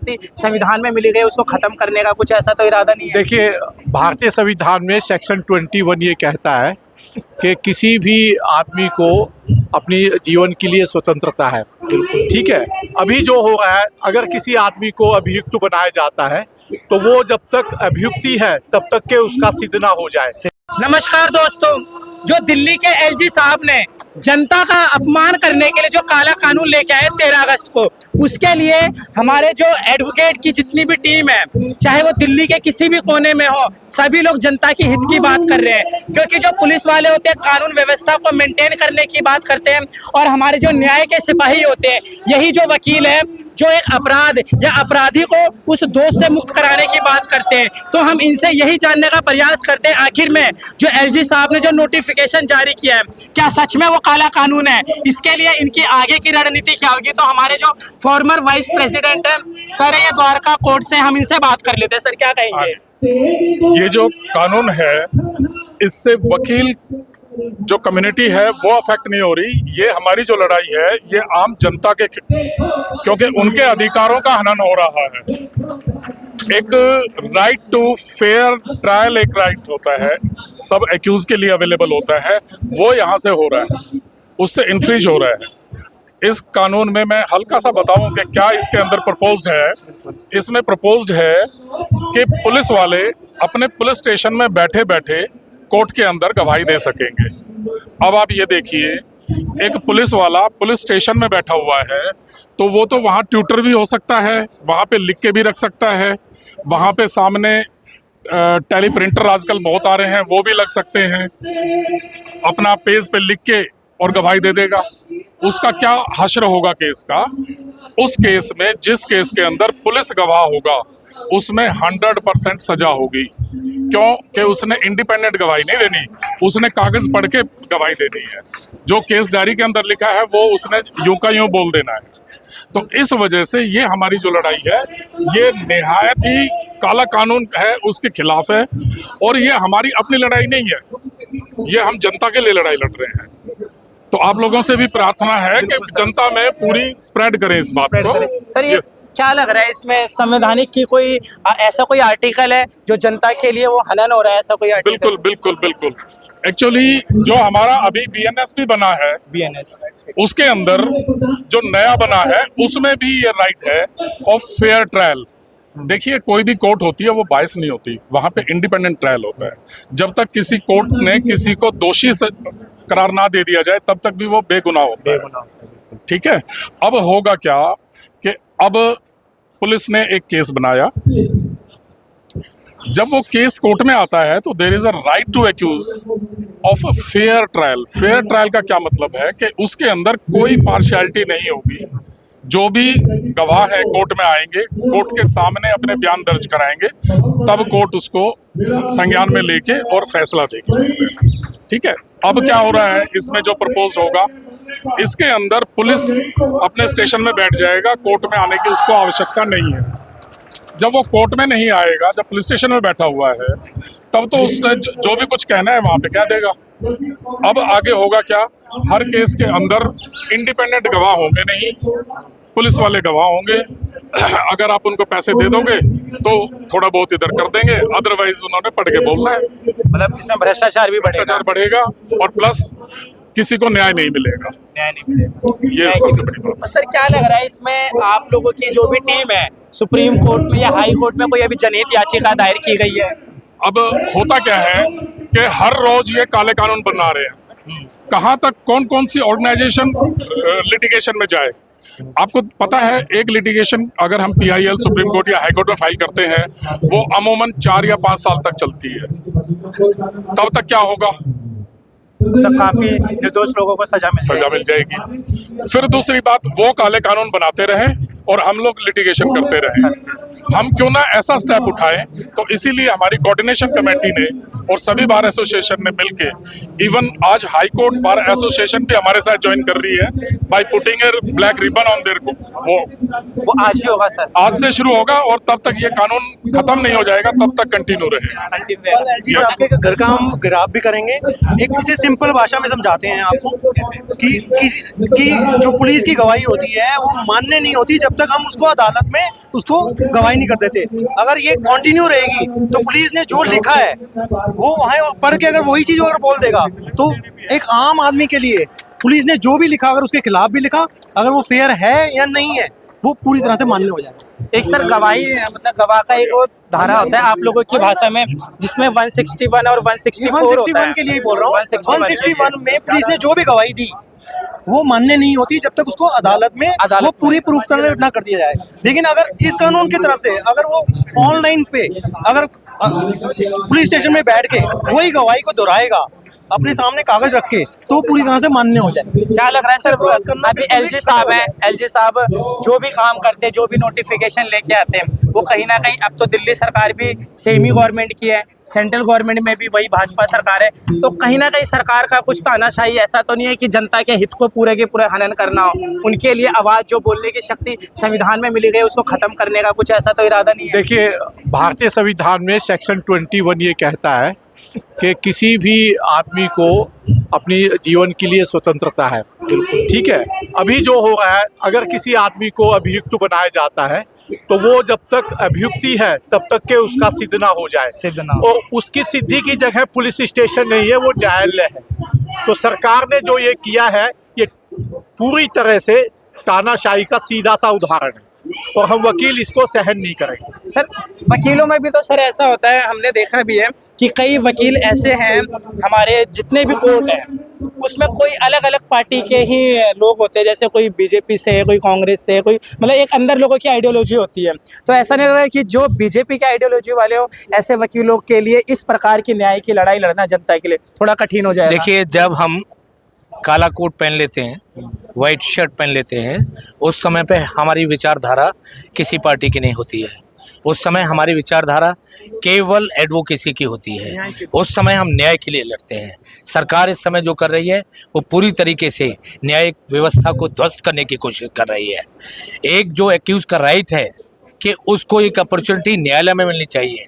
अनुमति संविधान में मिली गई उसको खत्म करने का कुछ ऐसा तो इरादा नहीं है? देखिए, भारतीय संविधान में सेक्शन 21 ये कहता है कि किसी भी आदमी को अपनी जीवन के लिए स्वतंत्रता है। ठीक है, अभी जो हो रहा है, अगर किसी आदमी को अभियुक्त बनाया जाता है तो वो जब तक अभियुक्ति है तब तक के उसका सिद्ध ना हो जाए। नमस्कार दोस्तों, जो दिल्ली के एलजी साहब ने जनता का अपमान करने के लिए जो काला कानून लेके आए 13 अगस्त को, उसके लिए हमारे जो एडवोकेट की जितनी भी टीम है, चाहे वो दिल्ली के किसी भी कोने में हो, सभी लोग जनता की हित की बात कर रहे हैं। क्योंकि जो पुलिस वाले होते हैं कानून व्यवस्था को मेंटेन करने की बात करते हैं, और हमारे जो न्याय के सिपाही होते हैं, यही जो वकील है जो एक अपराध या अपराधी को उस दोष से मुक्त कराने की बात करते हैं। तो हम इनसे यही जानने का प्रयास करते हैं, आखिर में जो एलजी साहब ने जो नोटिफिकेशन जारी किया है, क्या सच में वो काला कानून है? इसके लिए इनकी आगे की रणनीति क्या होगी? तो हमारे जो फॉर्मर वाइस प्रेसिडेंट है सर, ये द्वारका कोर्ट से, हम इनसे बात कर लेते हैं। सर, क्या कहेंगे? ये जो कानून है, इससे वकील जो कम्युनिटी है वो अफेक्ट नहीं हो रही। ये हमारी जो लड़ाई है ये आम जनता के, क्योंकि उनके अधिकारों का हनन हो रहा है। एक राइट टू फेयर ट्रायल एक राइट होता है, सब एक्यूज के लिए अवेलेबल होता है, वो यहाँ से हो रहा है, उससे इन्फ्रिज हो रहा है। इस कानून में मैं हल्का सा बताऊं कि क्या इसके अंदर प्रपोज्ड है। इसमें प्रपोज्ड है कि पुलिस वाले अपने पुलिस स्टेशन में बैठे बैठे कोर्ट के अंदर गवाही दे सकेंगे। अब आप ये देखिए, एक पुलिस वाला पुलिस स्टेशन में बैठा हुआ है तो वो तो वहाँ ट्यूटर भी हो सकता है, वहाँ पे लिख के भी रख सकता है, वहाँ पे सामने टेली प्रिंटर आजकल बहुत आ रहे हैं, वो भी लग सकते हैं, अपना पेज पे लिख के और गवाही दे देगा। उसका क्या हश्र होगा केस का? उस केस में, जिस केस के अंदर पुलिस गवाह होगा, उसमें 100% सजा होगी। क्यों? कि उसने इंडिपेंडेंट गवाही नहीं देनी, उसने कागज पढ़ के गवाही देनी है। जो केस डायरी के अंदर लिखा है वो उसने यूं का यूं बोल देना है। तो इस वजह से ये हमारी जो लड़ाई है ये निहायत ही काला कानून है, उसके खिलाफ है। और ये हमारी अपनी लड़ाई नहीं है, ये हम जनता के लिए लड़ाई लड़ रहे हैं। तो आप लोगों से भी प्रार्थना है कि जनता में पूरी स्प्रेड करें इस बात को। सर, ये क्या लग रहा है इसमें संवैधानिक की कोई ऐसा कोई आर्टिकल है जो जनता के लिए वो हनन हो रहा है? ऐसा कोई आर्टिकल? बिल्कुल बिल्कुल बिल्कुल। एक्चुअली जो हमारा अभी बीएनएस भी बना है, बीएनएस, उसके अंदर जो नया बना है उसमें भी ये राइट है ऑफ फेयर ट्रायल। देखिए, कोई भी कोर्ट होती है वो बायस नहीं होती, वहां पे इंडिपेंडेंट ट्रायल होता है। जब तक किसी कोर्ट ने किसी को दोषी करार ना दे दिया जाए तब तक भी वो बेगुनाह होता है। ठीक है, अब होगा क्या कि अब पुलिस ने एक केस बनाया, जब वो केस कोर्ट में आता है तो there is a right to accuse of a fair trial. Fair trial का क्या मतलब है कि उसके अंदर कोई पार्शियलिटी नहीं होगी। जो भी गवाह है कोर्ट में आएंगे, कोर्ट के सामने अपने बयान दर्ज कराएंगे, तब कोर्ट उसको संज्ञान में लेके और फैसला देगी इसमें। ठीक है, अब क्या हो रहा है इसमें जो प्रपोज होगा, इसके अंदर पुलिस अपने स्टेशन में बैठ जाएगा, कोर्ट में आने की उसको आवश्यकता नहीं है। जब वो कोर्ट में नहीं आएगा, जब पुलिस स्टेशन में बैठा हुआ है, तब तो उसने जो भी कुछ कहना है वहां पे कह देगा। अब आगे होगा क्या? हर केस के अंदर इंडिपेंडेंट गवाह होंगे नहीं, पुलिस वाले गवाह होंगे। अगर आप उनको पैसे दे दोगे तो थोड़ा बहुत इधर कर देंगे, अदरवाइज उन्होंने पढ़ के बोलना है। मतलब इसमें भ्रष्टाचार बढ़ेगा और प्लस किसी को न्याय नहीं मिलेगा। ये सबसे बड़ी बात। सर, क्या लग रहा है इसमें आप लोगों की जो भी टीम है, सुप्रीम कोर्ट में या हाई कोर्ट में कोई अभी जनहित याचिका दायर की गई है? अब होता क्या है कि हर रोज ये काले कानून बना रहे हैं, कहाँ तक कौन कौन सी ऑर्गेनाइजेशन लिटिगेशन में जाए। आपको पता है, एक लिटिगेशन अगर हम PIL सुप्रीम कोर्ट या हाई कोर्ट में फाइल करते हैं वो अमूमन 4 या 5 साल तक चलती है। तब तक क्या होगा? तो काफी निर्दोष लोगों को सजा मिल जाएगी। फिर दूसरी बात, वो काले कानून बनाते रहें और हम लोग लिटिगेशन करते रहें। हम क्यों ना ऐसा स्टेप उठाएं। तो इसीलिए हमारी कोऑर्डिनेशन कमेटी ने और सभी बार एसोसिएशन ने मिलके, इवन आज हाई कोर्ट बार एसोसिएशन भी हमारे साथ ज्वाइन कर रही है by putting a black ribbon on their. वो आज ही होगा सर? आज से शुरू होगा और तब तक ये कानून खत्म नहीं हो जाएगा, तब तक कंटिन्यू रहेगा। घर का हम गिराव भी करेंगे। एक किसी सिंपल भाषा में समझाते हैं आपको कि जो पुलिस की गवाही होती है वो मान्य नहीं होती जब तक हम उसको अदालत में उसको गवाही नहीं कर देते। अगर ये कंटिन्यू रहेगी तो पुलिस ने जो लिखा है वो वहाँ पढ़ के अगर वही चीज़ अगर बोल देगा तो एक आम आदमी के लिए पुलिस ने जो भी लिखा अगर उसके खिलाफ भी लिखा अगर वो फेयर है या नहीं है वो पूरी तरह से मान्य हो जाए। एक सर गवाही मतलब गवाह का एक वो धारा होता है आप लोगों की भाषा में जिसमें 161 और 164 होता है। 161 के लिए बोल रहा हूँ, 161 में पुलिस ने जो भी गवाही दी वो मान्य नहीं होती जब तक उसको अदालत में वो पूरी प्रूफ ना कर दिया जाए। लेकिन अगर इस कानून की तरफ से अगर वो ऑनलाइन पे अगर पुलिस स्टेशन में बैठ के वही गवाही को दोहराएगा अपने सामने कागज रख के तो पूरी तरह से मान्य हो जाए। क्या लग रहा है सर अभी एलजी साहब हैं, एलजी साहब जो भी काम करते हैं जो भी नोटिफिकेशन लेके आते हैं वो कहीं ना कहीं अब तो दिल्ली सरकार भी सेमी गवर्नमेंट की है, सेंट्रल गवर्नमेंट में भी वही भाजपा सरकार है, तो कहीं ना कहीं सरकार का कुछ तानाशाही ऐसा तो नहीं है कि जनता के हित को पूरे के पूरे हनन करना हो, उनके लिए आवाज जो बोलने की शक्ति संविधान में मिली गई उसको खत्म करने का कुछ ऐसा तो इरादा नहीं है? देखिए, भारतीय संविधान में सेक्शन 21 ये कहता है कि किसी भी आदमी को अपनी जीवन के लिए स्वतंत्रता है। ठीक है, अभी जो हो रहा है अगर किसी आदमी को अभियुक्त बनाया जाता है तो वो जब तक अभियुक्ति है तब तक के उसका सिद्ध ना हो जाए और उसकी सिद्धि की जगह पुलिस स्टेशन नहीं है वो न्यायालय है। तो सरकार ने जो ये किया है ये पूरी तरह से तानाशाही का सीधा सा उदाहरण है और हम वकील इसको सहन नहीं करेंगे। सर वकीलों में भी तो सर ऐसा होता है, हमने देखा भी है कि कई वकील ऐसे हैं हमारे जितने भी कोर्ट हैं उसमें कोई अलग अलग पार्टी के ही लोग होते हैं, जैसे कोई बीजेपी से है, कोई कांग्रेस से है, कोई मतलब एक अंदर लोगों की आइडियोलॉजी होती है। तो ऐसा नहीं लग रहा है कि जो बीजेपी के आइडियोलॉजी वाले हो ऐसे वकीलों के लिए इस प्रकार की न्याय की लड़ाई लड़ना जनता के लिए थोड़ा कठिन हो जाएगा? देखिए, जब हम काला कोट पहन लेते हैं, वाइट शर्ट पहन लेते हैं, उस समय पे हमारी विचारधारा किसी पार्टी की नहीं होती है। उस समय हमारी विचारधारा केवल एडवोकेसी की होती है। उस समय हम न्याय के लिए लड़ते हैं। सरकार इस समय जो कर रही है वो पूरी तरीके से न्यायिक व्यवस्था को ध्वस्त करने की कोशिश कर रही है। एक जो एक्यूज का राइट है कि उसको एक अपॉर्चुनिटी न्यायालय में मिलनी चाहिए।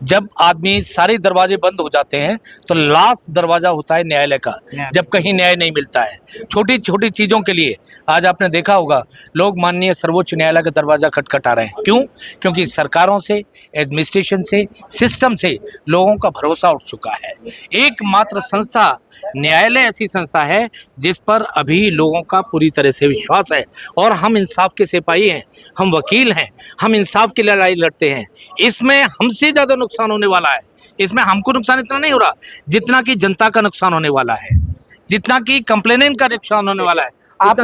जब आदमी सारे दरवाजे बंद हो जाते हैं तो लास्ट दरवाजा होता है न्यायालय का, जब कहीं न्याय नहीं मिलता है। छोटी छोटी चीज़ों के लिए आज आपने देखा होगा लोग माननीय सर्वोच्च न्यायालय का दरवाजा खटखटा रहे हैं। क्यों? क्योंकि सरकारों से, एडमिनिस्ट्रेशन से, सिस्टम से लोगों का भरोसा उठ चुका है। एकमात्र संस्था न्यायालय ऐसी संस्था है जिस पर अभी लोगों का पूरी तरह से विश्वास है और हम इंसाफ के सिपाही हैं, हम वकील हैं, हम इंसाफ की लड़ाई लड़ते हैं। इसमें हमसे ज़्यादा नुकसान होने वाला है। इसमें हमको नुकसान इतना नहीं हो रहा जितना कि जनता का नुकसान होने वाला है, जितना कि कंप्लेनेंट का नुकसान होने वाला है। आप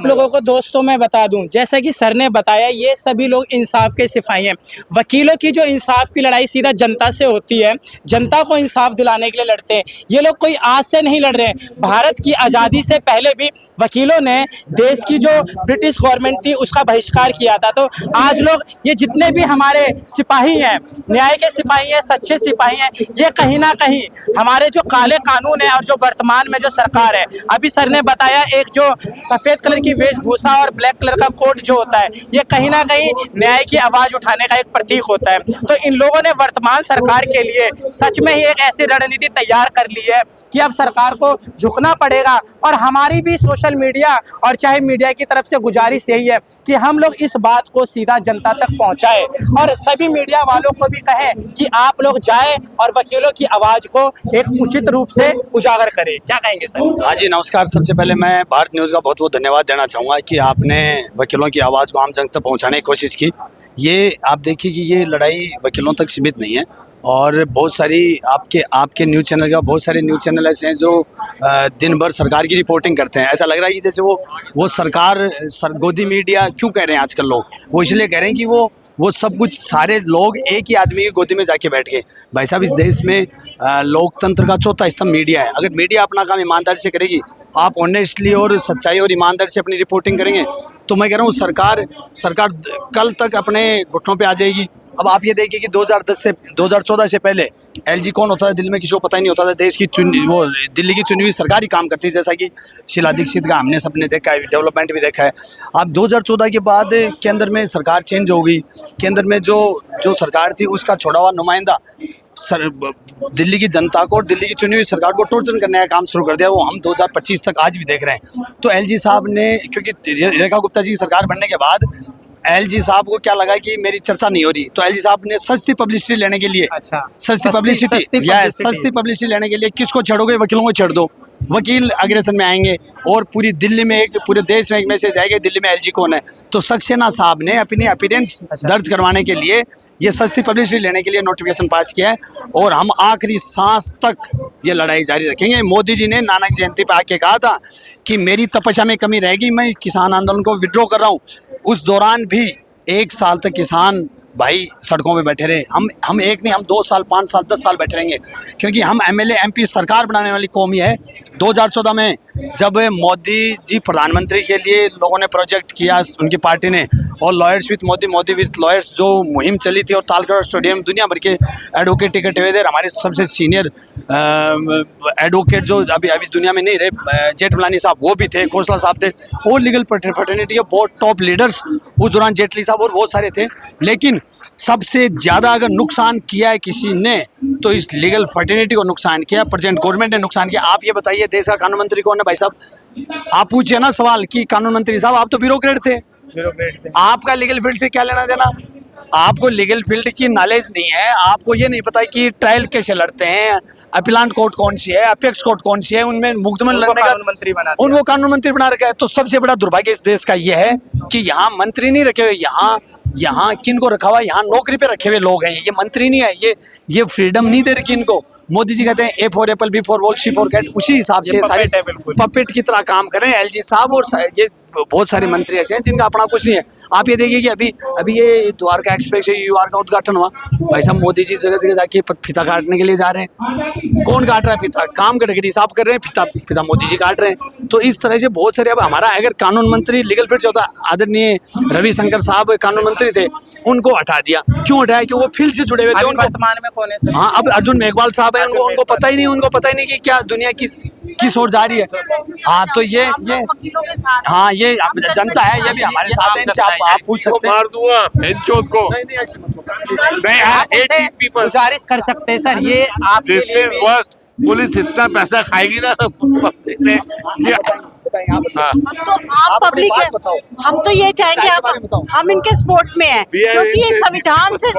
लोगों को दोस्तों मैं बता दूं, जैसा कि सर ने बताया ये सभी लोग इंसाफ के सिपाही हैं। वकीलों की जो इंसाफ की लड़ाई सीधा जनता से होती है, जनता को इंसाफ दिलाने के लिए लड़ते हैं। ये लोग कोई आज से नहीं लड़ रहे हैं। भारत की आज़ादी से पहले भी वकीलों ने देश की जो ब्रिटिश गवर्नमेंट थी उसका बहिष्कार किया था। तो आज लोग ये जितने भी हमारे सिपाही हैं, न्याय के सिपाही हैं, सच्चे सिपाही हैं, ये कहीं ना कहीं हमारे जो काले कानून है और जो वर्तमान में जो सरकार है, अभी सर ने बताया जो सफेद कलर की वेशभूषा और ब्लैक कलर का कोट जो होता है ये कहीं ना कहीं न्याय की आवाज उठाने का एक प्रतीक होता है। तो इन लोगों ने वर्तमान सरकार के लिए सच में ही एक ऐसी रणनीति तैयार कर ली है कि अब सरकार को झुकना पड़ेगा। और हमारी भी सोशल मीडिया और चाहे मीडिया की तरफ से गुजारिश यही है कि हम लोग इस बात को सीधा जनता तक पहुंचाए और सभी मीडिया वालों को भी कहें कि आप लोग जाए और वकीलों की आवाज को एक उचित रूप से उजागर करें। क्या कहेंगे सर? हाँ जी, नमस्कार। सबसे पहले मैं भारत न्यूज़ का बहुत बहुत धन्यवाद देना चाहूँगा कि आपने वकीलों की आवाज़ को आम जन तक पहुँचाने की कोशिश की। ये आप देखिए कि ये लड़ाई वकीलों तक सीमित नहीं है और बहुत सारी आपके न्यूज़ चैनल का बहुत सारे न्यूज़ चैनल ऐसे हैं जो दिन भर सरकार की रिपोर्टिंग करते हैं। ऐसा लग रहा है कि जैसे वो सरकार सरगोदी मीडिया क्यों कह रहे हैं आजकल लोग, वो इसलिए कह रहे हैं कि वो सब कुछ सारे लोग एक ही आदमी की गोदी में जाके बैठ गए। भाई साहब, इस देश में लोकतंत्र का चौथा स्तंभ मीडिया है। अगर मीडिया अपना काम ईमानदारी से करेगी, आप ऑनेस्टली और सच्चाई और ईमानदारी से अपनी रिपोर्टिंग करेंगे तो मैं कह रहा हूँ सरकार कल तक अपने घुटनों पे आ जाएगी। अब आप ये देखिए कि 2014 से पहले एलजी कौन होता था दिल्ली में किसी को पता ही नहीं होता था। देश की दिल्ली की चुनी हुई सरकार ही काम करती है, जैसा कि शीला दीक्षित का हमने सबने देखा है, डेवलपमेंट भी देखा है। अब 2014 के बाद केंद्र में सरकार चेंज हो गई। केंद्र में जो सरकार थी उसका छोड़ा हुआ नुमाइंदा दिल्ली की जनता को और दिल्ली की चुनी हुई सरकार को टॉर्चर करने का काम शुरू कर दिया, वो हम 2025 तक आज भी देख रहे हैं। तो एलजी साहब ने, क्योंकि रेखा गुप्ता जी की सरकार बनने के बाद एलजी साहब को क्या लगा कि मेरी चर्चा नहीं हो रही, तो एलजी साहब ने सस्ती पब्लिसिटी लेने के लिए, सस्ती पब्लिसिटी लेने के लिए किसको छेड़ोगे, वकीलों को छेड़ दो, वकील अग्रेसन में आएंगे और पूरी दिल्ली में एक, पूरे देश में एक मैसेज आएगा दिल्ली में एलजी कौन है। तो सक्सेना साहब ने अपनी अपीडेंस दर्ज करवाने के लिए, ये सस्ती पब्लिसिटी लेने के लिए नोटिफिकेशन पास किया है और हम आखिरी सांस तक ये लड़ाई जारी रखेंगे। मोदी जी ने नानक जयंती पर आके कहा था कि मेरी तपस्या में कमी रहेगी, मैं किसान आंदोलन को विड्रॉ कर रहा हूँ। उस दौरान भी 1 साल तक किसान भाई सड़कों पे बैठे रहे। हम एक नहीं, हम 2 साल, 5 साल, 10 साल बैठे रहेंगे, क्योंकि हम एमएलए एमपी सरकार बनाने वाली कौम ही है। 2014 में जब मोदी जी प्रधानमंत्री के लिए लोगों ने प्रोजेक्ट किया उनकी पार्टी ने, और lawyers with Modi, Modi with lawyers जो मुहिम चली थी, और तालकटोरा स्टेडियम दुनिया भर के एडवोकेट इकट्ठे हुए थे। हमारे सबसे सीनियर एडवोकेट जो अभी दुनिया में नहीं रहे, जेठमलानी साहब, वो भी थे, खोसला साहब थे, और लीगल फ्रेटर्निटी के बहुत टॉप लीडर्स उस दौरान, जेटली साहब और बहुत सारे थे। लेकिन सबसे ज़्यादा अगर नुकसान किया है किसी ने, तो इस लीगल फ्रेटर्निटी को नुकसान किया, प्रेजेंट गवर्नमेंट ने नुकसान किया। आप ये बताइए देश का कानून मंत्री कौन है भाई साहब? आप पूछिए ना सवाल कि कानून मंत्री साहब, आप तो ब्यूरोक्रेट थे, आपका लीगल फील्ड से क्या लेना देना? आपको लीगल फील्ड की नॉलेज नहीं है, आपको ये नहीं पता कि ट्रायल कैसे लड़ते हैं, अपीलांट कोर्ट कौन सी है, अपेक्स कोर्ट कौन सी है, उनमें मुकदमे लड़ने का उनको कानून मंत्री बना रखा है। तो सबसे बड़ा दुर्भाग्य इस देश का ये है कि यहाँ मंत्री नहीं रखे हुए, यहाँ किन को रखा हुआ है, यहाँ नौकरी पे रखे हुए लोग हैं, ये मंत्री नहीं है, ये फ्रीडम नहीं दे रखी इनको। मोदी जी कहते हैं A for apple, B for ball, C for cat, उसी हिसाब से सारी पपेट की तरह काम कर रहे हैं एलजी साहब। और ये बहुत सारे मंत्री ऐसे हैं जिनका अपना कुछ नहीं है। आप ये देखिए कि अभी ये द्वारका एक्सप्रेस यूआर का उद्घाटन हुआ, भाई साहब मोदी जी जगह जगह जाके फीता काटने के लिए जा रहे हैं। कौन काट रहा है फीता? काम गडकरी साहब कर रहे हैं, फीता मोदी जी काट रहे हैं। तो इस तरह से बहुत सारे, अब हमारा अगर कानून मंत्री लीगल फील्ड से होता, आदरणीय रविशंकर साहब कानून मंत्री थे, उनको हटा दिया। क्यों हटाया? क्योंकि वो फील्ड से जुड़े हुए थे। वर्तमान में कौन है? हाँ, अब अर्जुन मेघवाल साहब है, उनको पता ही नहीं कि क्या दुनिया किस ओर जा रही है। हाँ, तो ये हाँ, ये जनता है, ये भी हमारे साथ है, इनसे आप पूछ सकते हैं। मार दूंगा को। नहीं, आप गुजारिश कर सकते हैं सर, ये आप पुलिस इतना पैसा खाएगी ना पब्लिक से। तो आप पब्लिक है, हम तो ये चाहेंगे हम इनके सपोर्ट में हैं, क्योंकि ये संविधान से,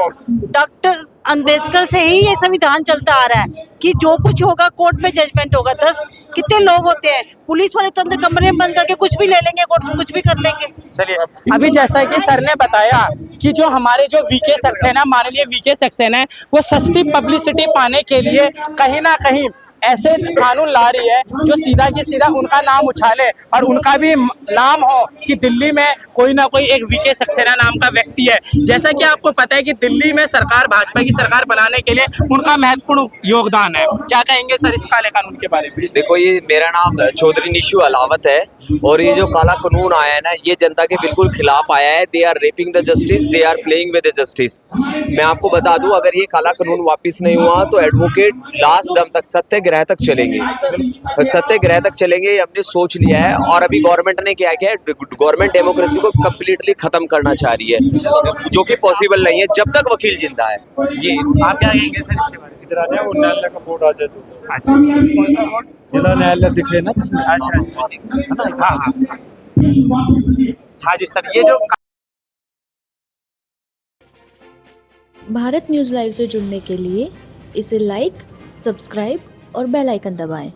डॉक्टर अंबेडकर से ही ये संविधान चलता आ रहा है कि जो कुछ होगा कोर्ट में जजमेंट होगा। 10 कितने लोग होते हैं, पुलिस वाले तो अंदर कमरे में बंद करके कुछ भी ले लेंगे, कोर्ट में कुछ भी कर लेंगे। चलिए, अभी जैसा कि सर ने बताया कि जो हमारे जो वीके सक्सेना, माननीय वीके सक्सेना है, वो सस्ती पब्लिसिटी पाने के लिए कहीं ना कहीं ऐसे कानून ला रही है जो सीधा की सीधा उनका नाम उछाले और उनका भी नाम हो कि दिल्ली में कोई ना कोई एक वीके सक्सेना नाम का व्यक्ति है। जैसा कि आपको पता है कि दिल्ली में सरकार, भाजपा की सरकार बनाने के लिए उनका महत्वपूर्ण योगदान है। क्या कहेंगे सर इस काले कानून के बारे में? देखो, ये मेरा नाम चौधरी निशु अलावत है और ये जो काला कानून आया है ना, ये जनता के बिल्कुल खिलाफ आया है। They are raping the justice, they are playing with the justice. मैं आपको बता दूं, अगर ये काला कानून वापस नहीं हुआ तो एडवोकेट लास्ट दम तक सत्याग्रह तक चलेंगे, सत्याग्रह तक चलेंगे, ये हमने सोच लिया है। और अभी गवर्नमेंट ने क्या किया है, गवर्नमेंट डेमोक्रेसी को कम्प्लीटली खत्म करना चाह रही है, जो कि पॉसिबल नहीं है जब तक वकील जिंदा है। ये आप क्या कहेंगे सर इसके बारे में? इधर आ जाए, वो न्यायालय का बोर्ड आ जाए तो। अच्छा, कौन सा बोर्ड? जिला न्यायालय दिख रहे हैं ना जिसमें। अच्छा, हाँ जी सर, ये जो भारत न्यूज़ लाइव से जुड़ने के लिए इसे लाइक, सब्सक्राइब और बेल आइकन दबाएं।